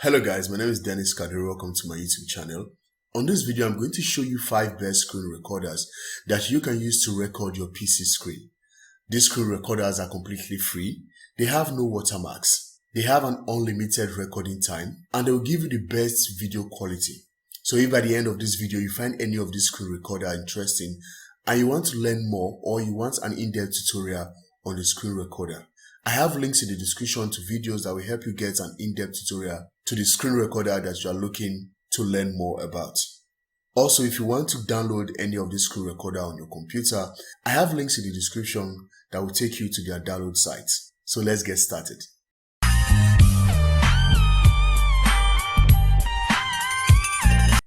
Hello guys, my name is Dennis Kadiri. Welcome to my YouTube channel. On this video, I'm going to show you 5 best screen recorders that you can use to record your PC screen. These screen recorders are completely free. They have no watermarks. They have an unlimited recording time and they will give you the best video quality. So if by the end of this video you find any of these screen recorder interesting and you want to learn more or you want an in-depth tutorial on the screen recorder, I have links in the description to videos that will help you get an in-depth tutorial to the screen recorder that you are looking to learn more about. Also, if you want to download any of this screen recorder on your computer, I have links in the description that will take you to their download site. So let's get started.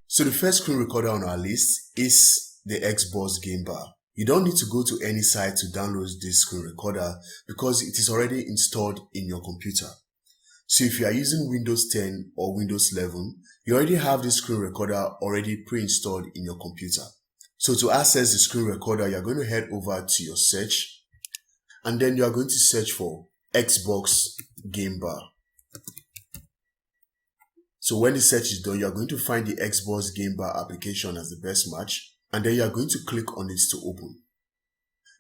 So the first screen recorder on our list is the Xbox Game Bar. You don't need to go to any site to download this screen recorder because it is already installed in your computer. So if you are using Windows 10 or Windows 11, you already have this screen recorder already pre-installed in your computer. So to access the screen recorder, you're going to head over to your search and then you are going to search for Xbox Game Bar. So when the search is done, you're going to find the Xbox Game Bar application as the best match. And then you are going to click on it to open.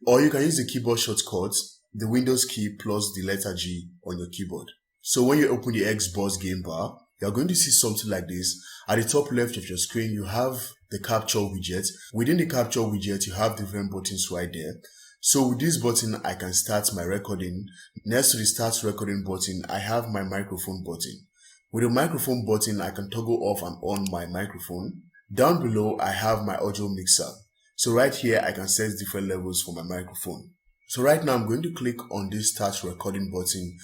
Or you can use the keyboard shortcut, the Windows key plus the letter G on your keyboard. So when you open the Xbox Game Bar, you are going to see something like this. At the top left of your screen, you have the capture widget. Within the capture widget, you have different buttons right there. So with this button, I can start my recording. Next to the start recording button, I have my microphone button. With the microphone button, I can toggle off and on my microphone. Down below, I have my audio mixer. So right here, I can set different levels for my microphone. So right now, I'm going to click on this start recording button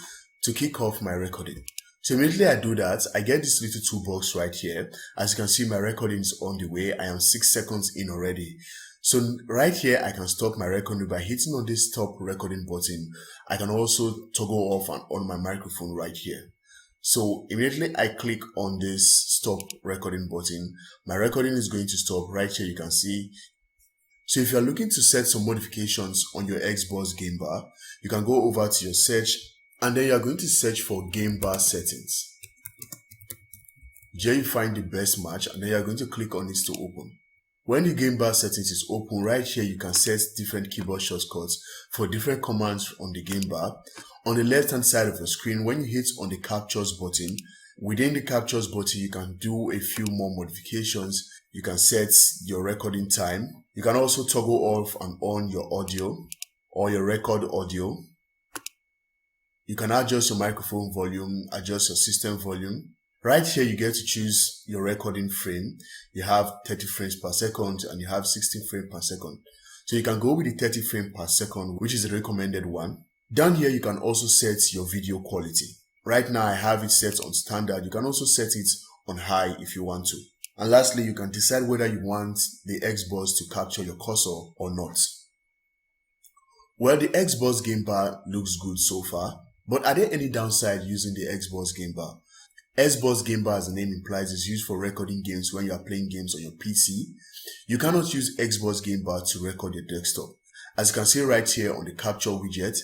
to kick off my recording. So immediately I do that, I get this little toolbox right here. As you can see, my recording is on the way. I am 6 seconds in already. So right here, I can stop my recording by hitting on this stop recording button. I can also toggle off and on my microphone right here. So immediately I click on this stop recording button, my recording is going to stop. Right here you can see. So if you are looking to set some modifications on your Xbox Game Bar, you can go over to your search and then you are going to search for Game Bar settings. Here you find the best match and then you are going to click on this to open. When the Game Bar settings is open, right here you can set different keyboard shortcuts for different commands on the Game Bar. On the left hand side of the screen, when you hit on the captures button, within the captures button you can do a few more modifications. You can set your recording time. You can also toggle off and on your audio or your record audio. You can adjust your microphone volume, adjust your system volume. Right here you get to choose your recording frame. You have 30 frames per second and you have 16 frames per second. So you can go with the 30 frames per second, which is the recommended one. Down here you can also set your video quality. Right now I have it set on standard. You can also set it on high if you want to. And lastly, you can decide whether you want the Xbox to capture your cursor or not. Well, the Xbox Game Bar looks good so far, but are there any downside using the Xbox Game Bar? Xbox Game Bar, as the name implies, is used for recording games when you are playing games on your PC. You cannot use Xbox Game Bar to record your desktop. As you can see right here on the capture widget,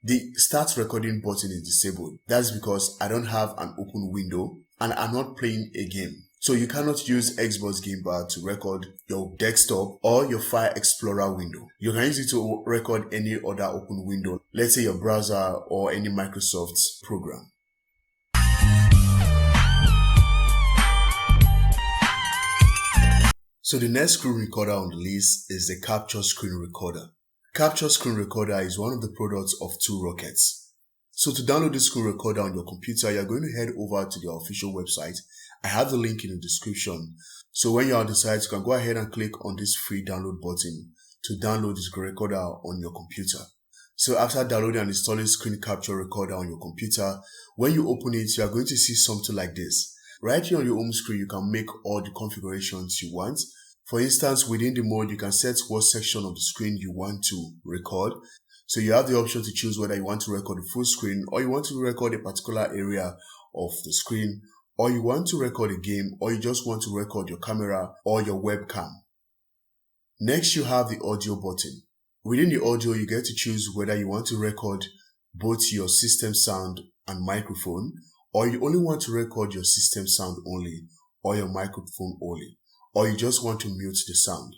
the start recording button is disabled. That's because I don't have an open window and I'm not playing a game. So you cannot use Xbox Game Bar to record your desktop or your File Explorer window. You can use it to record any other open window, let's say your browser or any Microsoft program. So the next screen recorder on the list is the Capture Screen Recorder. Capture Screen Recorder is one of the products of 2Rockets. So to download this screen recorder on your computer, you're going to head over to their official website. I have the link in the description. So when you're on the site, you can go ahead and click on this free download button to download this screen recorder on your computer. So after downloading and installing Screen Capture Recorder on your computer, when you open it, you are going to see something like this. Right here on your home screen, you can make all the configurations you want. For instance, within the mode, you can set what section of the screen you want to record. So you have the option to choose whether you want to record the full screen or you want to record a particular area of the screen, or you want to record a game, or you just want to record your camera or your webcam. Next, you have the audio button. Within the audio, you get to choose whether you want to record both your system sound and microphone, or you only want to record your system sound only, or your microphone only, or you just want to mute the sound.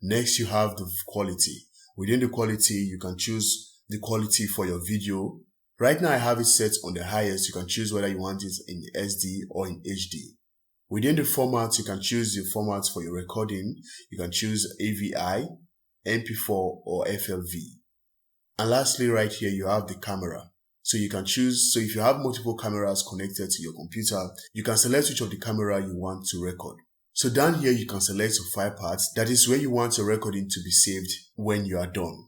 Next, you have the quality. Within the quality, you can choose the quality for your video. Right now, I have it set on the highest. You can choose whether you want it in SD or in HD. Within the format, you can choose the format for your recording. You can choose AVI, MP4, or FLV. And lastly, right here, you have the camera. So you can choose, so if you have multiple cameras connected to your computer, you can select which of the camera you want to record. So down here, you can select your file paths. That is where you want your recording to be saved when you are done.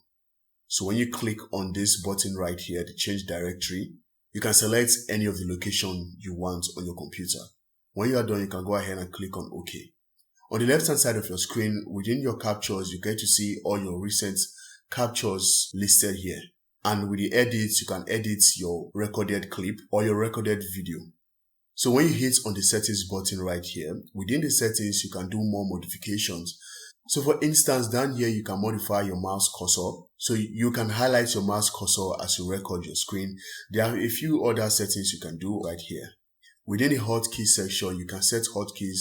So when you click on this button right here, the change directory, you can select any of the location you want on your computer. When you are done, you can go ahead and click on OK. On the left hand side of your screen, within your captures, you get to see all your recent captures listed here. And with the edits, you can edit your recorded clip or your recorded video. So when you hit on the settings button right here, within the settings, you can do more modifications. So for instance, down here, you can modify your mouse cursor. So you can highlight your mouse cursor as you record your screen. There are a few other settings you can do right here. Within the hotkey section, you can set hotkeys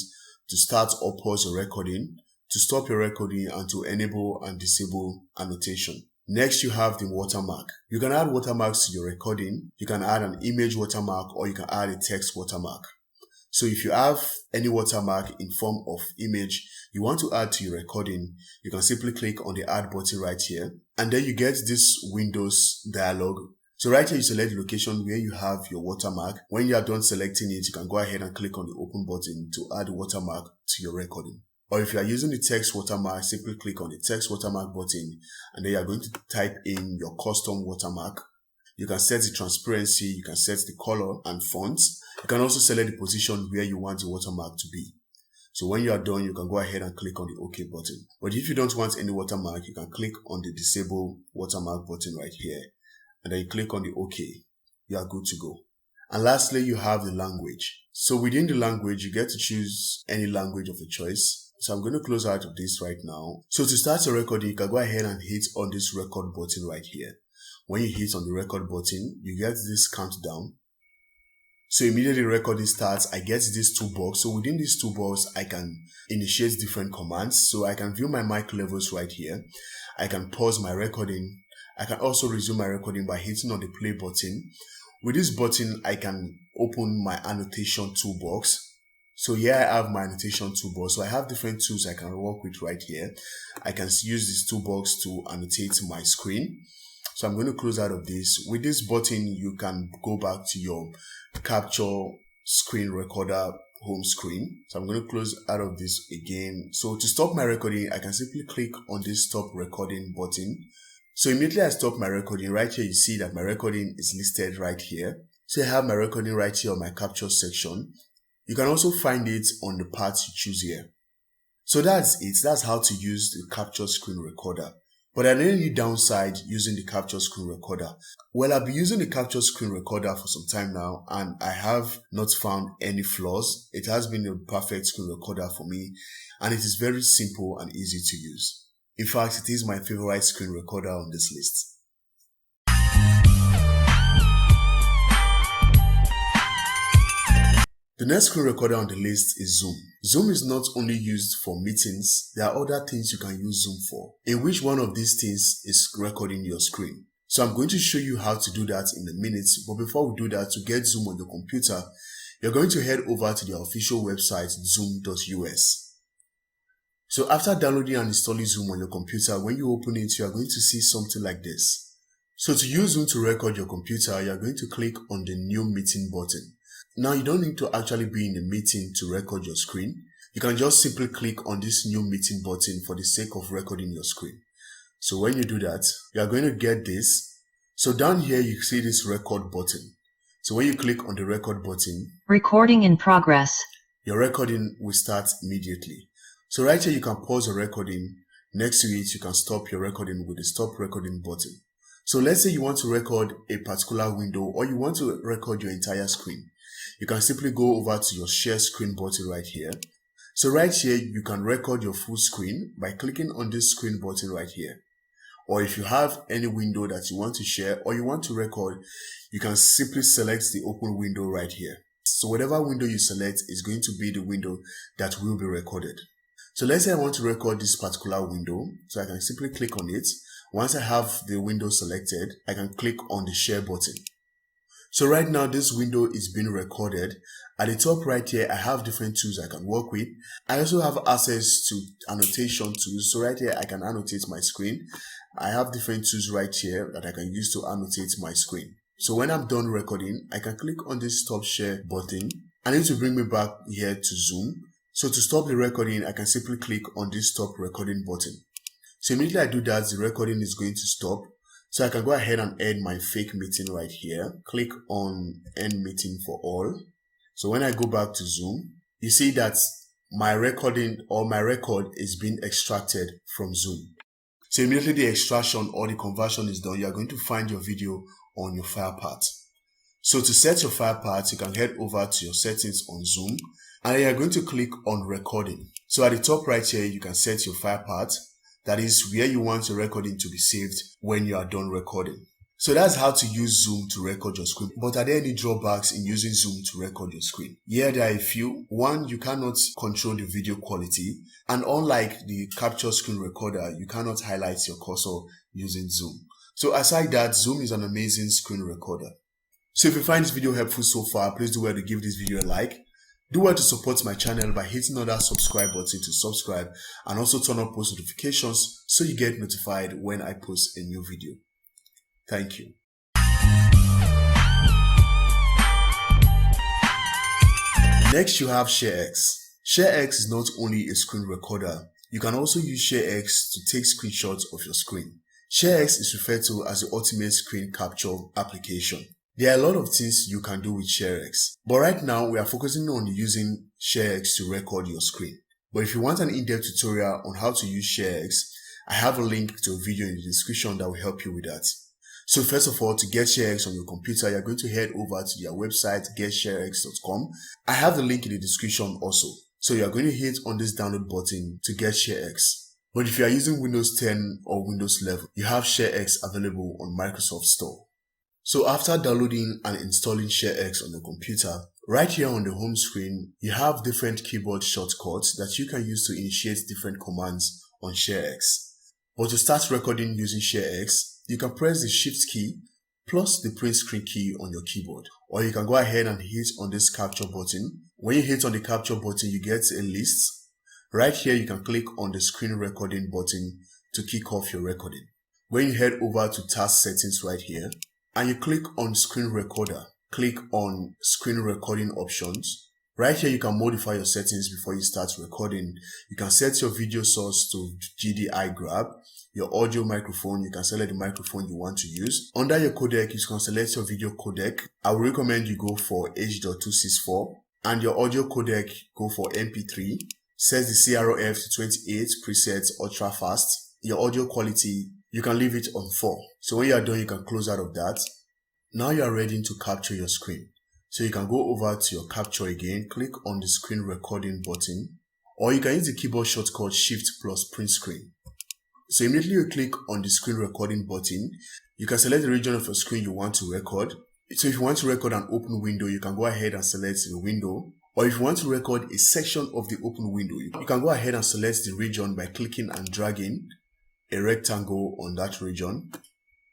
to start or pause your recording, to stop your recording, and to enable and disable annotation. Next, you have the watermark. You can add watermarks to your recording. You can add an image watermark, or you can add a text watermark. So if you have any watermark in form of image you want to add to your recording, you can simply click on the add button right here, and then you get this Windows dialog. So right here, you select the location where you have your watermark. When you are done selecting it, you can go ahead and click on the open button to add the watermark to your recording. Or if you are using the text watermark, simply click on the text watermark button, and then you are going to type in your custom watermark. You can set the transparency, you can set the color and fonts. You can also select the position where you want the watermark to be. So when you are done, you can go ahead and click on the OK button. But if you don't want any watermark, you can click on the disable watermark button right here, and then you click on the OK. You are good to go. And lastly, you have the language. So within the language, you get to choose any language of your choice. So I'm going to close out of this right now. So to start your recording, you can go ahead and hit on this record button right here. When you hit on the record button, you get this countdown. So immediately recording starts, I get this toolbox. So within this toolbox, I can initiate different commands. So I can view my mic levels right here. I can pause my recording. I can also resume my recording by hitting on the play button. With this button, I can open my annotation toolbox. So here I have my annotation toolbox. So I have different tools I can work with right here. I can use this toolbox to annotate my screen. So I'm going to close out of this. With this button, you can go back to your capture screen recorder home screen. So I'm going to close out of this again. So to stop my recording, I can simply click on this stop recording button. So immediately I stop my recording. Right here, you see that my recording is listed right here. So I have my recording right here on my capture section. You can also find it on the parts you choose here. So that's it. That's how to use the capture screen recorder. But are there any downside using the capture screen recorder? Well, I've been using the capture screen recorder for some time now, and I have not found any flaws. It has been a perfect screen recorder for me, and it is very simple and easy to use. In fact, it is my favorite screen recorder on this list. The next screen recorder on the list is Zoom. Zoom is not only used for meetings, there are other things you can use Zoom for, in which one of these things is recording your screen. So I'm going to show you how to do that in a minute, but before we do that, to get Zoom on your computer, you're going to head over to their official website, zoom.us. So after downloading and installing Zoom on your computer, when you open it, you are going to see something like this. So to use Zoom to record your computer, you are going to click on the new meeting button. Now you don't need to actually be in a meeting to record your screen. You can just simply click on this new meeting button for the sake of recording your screen. So when you do that, you are going to get this. So down here you see this record button. So when you click on the record button, recording in progress, your recording will start immediately. So right here you can pause the recording. Next to it, you can stop your recording with the stop recording button. So let's say you want to record a particular window, or you want to record your entire screen. You can simply go over to your share screen button right here. So right here, you can record your full screen by clicking on this screen button right here. Or if you have any window that you want to share or you want to record, you can simply select the open window right here. So whatever window you select is going to be the window that will be recorded. So let's say I want to record this particular window. So I can simply click on it. Once I have the window selected, I can click on the share button. So right now this window is being recorded. At the top right here, I have different tools I can work with. I also have access to annotation tools. So right here, I can annotate my screen. I have different tools right here that I can use to annotate my screen. So when I'm done recording, I can click on this stop share button. I need to bring me back here to Zoom. So to stop the recording, I can simply click on this stop recording button. So immediately I do that, the recording is going to stop. So I can go ahead and end my fake meeting right here. Click on end meeting for all. So when I go back to Zoom, you see that my recording or my record is being extracted from Zoom. So immediately the extraction or the conversion is done, you are going to find your video on your file path. So to set your file path, you can head over to your settings on Zoom and you are going to click on recording. So at the top right here, you can set your file path. That is where you want your recording to be saved when you are done recording. So that's how to use Zoom to record your screen. But are there any drawbacks in using Zoom to record your screen? Yeah, there are a few. One, you cannot control the video quality. And unlike the capture screen recorder, you cannot highlight your cursor using Zoom. So aside that, Zoom is an amazing screen recorder. So if you find this video helpful so far, please do well to give this video a like. Do well to support my channel by hitting on that subscribe button to subscribe and also turn on post notifications so you get notified when I post a new video. Thank you. Next, you have sharex. Sharex is not only a screen recorder, you can also use sharex to take screenshots of your screen. Sharex is referred to as the ultimate screen capture application. There are a lot of things you can do with sharex, but right now we are focusing on using sharex to record your screen. But if you want an in-depth tutorial on how to use sharex, I have a link to a video in the description that will help you with that. So first of all, to get sharex on your computer, you're going to head over to their website, getsharex.com. I have the link in the description also. So you're going to hit on this download button to get sharex. But if you are using Windows 10 or Windows 11, you have sharex available on Microsoft Store. So after downloading and installing sharex on your computer, right here on the home screen, you have different keyboard shortcuts that you can use to initiate different commands on sharex. But to start recording using sharex, you can press the Shift key plus the print screen key on your keyboard. Or you can go ahead and hit on this capture button. When you hit on the capture button, you get a list. Right here, you can click on the screen recording button to kick off your recording. When you head over to task settings right here, and you click on screen recorder, click on screen recording options. Right here, you can modify your settings before you start recording. You can set your video source to GDI grab. Your audio microphone, you can select the microphone you want to use. Under your codec, you can select your video codec. I would recommend you go for H.264 and your audio codec, go for MP3. Set the CROF to 28 presets ultra fast. Your audio quality, you can leave it on 4. So when you are done, you can close out of that. Now you are ready to capture your screen. So you can go over to your capture again, click on the screen recording button, or you can use the keyboard shortcut Shift plus print screen. So immediately you click on the screen recording button, you can select the region of your screen you want to record. So if you want to record an open window, you can go ahead and select the window. Or if you want to record a section of the open window, you can go ahead and select the region by clicking and dragging a rectangle on that region.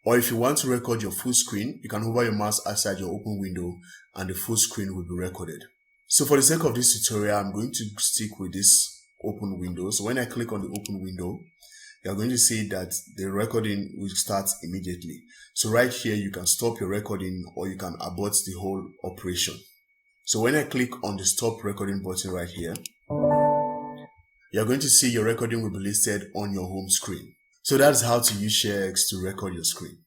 Or if you want to record your full screen, you can hover your mouse outside your open window and the full screen will be recorded. So for the sake of this tutorial, I'm going to stick with this open window. So when I click on the open window, you're going to see that the recording will start immediately. So right here, you can stop your recording or you can abort the whole operation. So when I click on the stop recording button right here, you're going to see your recording will be listed on your home screen. So that's how to use sharex to record your screen.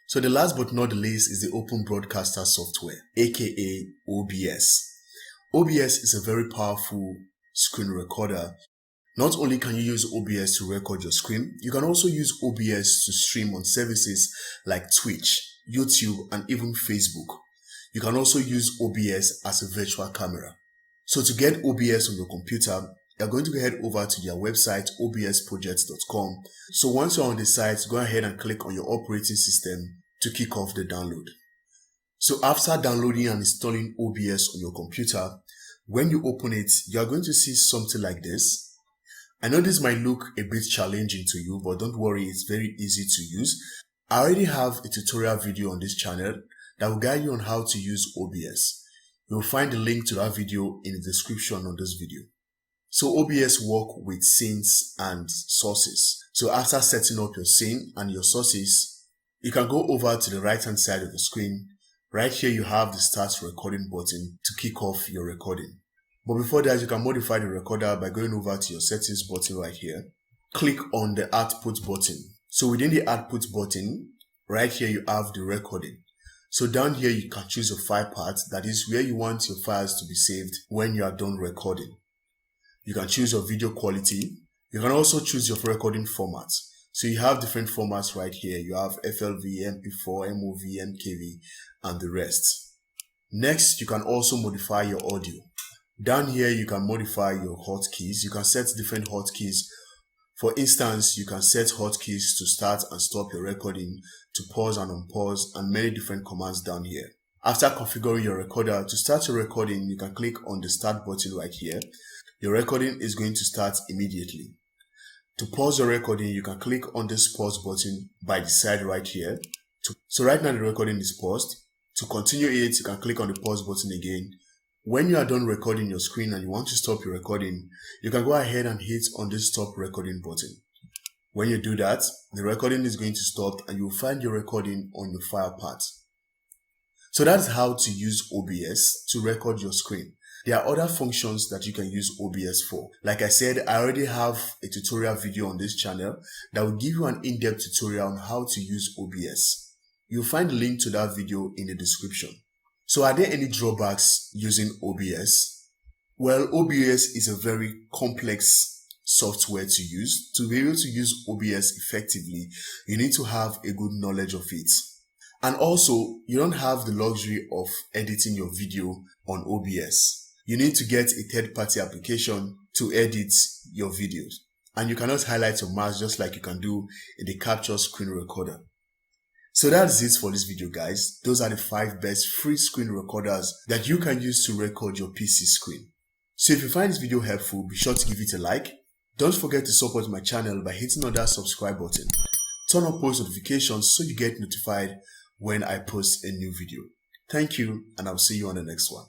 So the last but not the least is the Open Broadcaster software, aka OBS. OBS is a very powerful screen recorder. Not only can you use OBS to record your screen, you can also use OBS to stream on services like Twitch, YouTube, and even Facebook. You can also use OBS as a virtual camera. So to get OBS on your computer, you're going to head over to their website, obsprojects.com. So once you're on the site, go ahead and click on your operating system to kick off the download. So after downloading and installing OBS on your computer, when you open it, you're going to see something like this. I know this might look a bit challenging to you, but don't worry, it's very easy to use. I already have a tutorial video on this channel that will guide you on how to use OBS. You'll find the link to that video in the description on this video. So OBS work with scenes and sources. So after setting up your scene and your sources, you can go over to the right hand side of the screen. Right here you have the start recording button to kick off your recording. But before that, you can modify the recorder by going over to your settings button right here. Click on the output button. So within the output button, right here you have the recording. So down here you can choose a file path, that is where you want your files to be saved when you are done recording. You can choose your video quality. You can also choose your recording format. So you have different formats right here. You have FLV, MP4, MOV, MKV, and the rest. Next, you can also modify your audio. Down here, you can modify your hotkeys. You can set different hotkeys. For instance, you can set hotkeys to start and stop your recording, to pause and unpause, and many different commands down here. After configuring your recorder, to start your recording, you can click on the start button right here. Your recording is going to start immediately. To pause your recording, you can click on this pause button by the side right here. So right now the recording is paused. To continue it, you can click on the pause button again. When you are done recording your screen and you want to stop your recording, you can go ahead and hit on this stop recording button. When you do that, the recording is going to stop and you'll find your recording on your file path. So that's how to use OBS to record your screen. There are other functions that you can use OBS for. Like I said, I already have a tutorial video on this channel that will give you an in-depth tutorial on how to use OBS. You'll find the link to that video in the description. So are there any drawbacks using OBS? Well, OBS is a very complex software to use. To be able to use OBS effectively, you need to have a good knowledge of it. And also, you don't have the luxury of editing your video on OBS. You need to get a third-party application to edit your videos. And you cannot highlight your mouse just like you can do in the capture screen recorder. So that's it for this video, guys. Those are the 5 best free screen recorders that you can use to record your PC screen. So if you find this video helpful, be sure to give it a like. Don't forget to support my channel by hitting on that subscribe button. Turn on post notifications so you get notified when I post a new video. Thank you, and I'll see you on the next one.